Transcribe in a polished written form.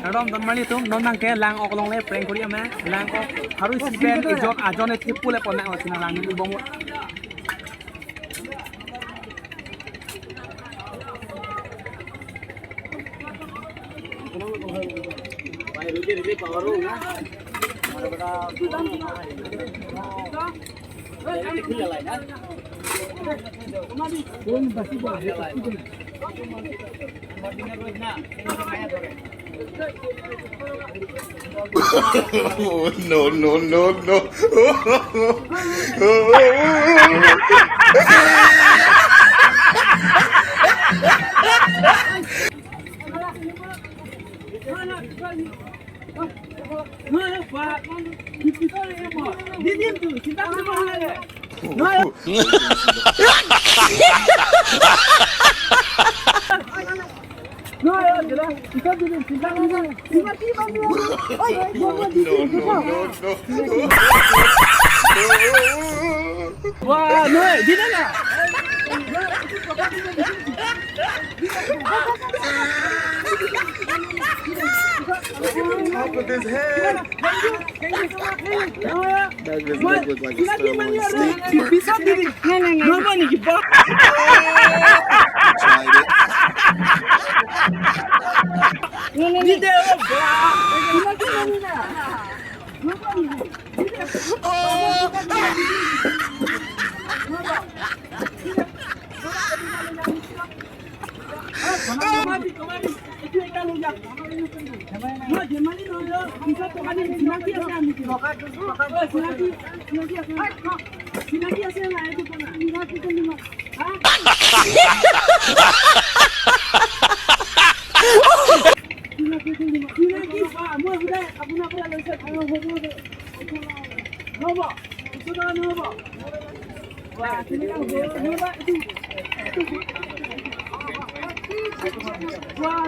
Adam dan mali tu nonang ke lang ok long le prank kori ama lang ok harus ben ejok ajon et tipu le pona o sina lang ni bong No, no, no, no. No, kita duduk sini. Tiba-tiba dia. No. Wah, no, di mana? Top of his head. That does not look like a sperm on a steak. Bisa diri. Nama ni kita. Tried it. Di dia. Wah,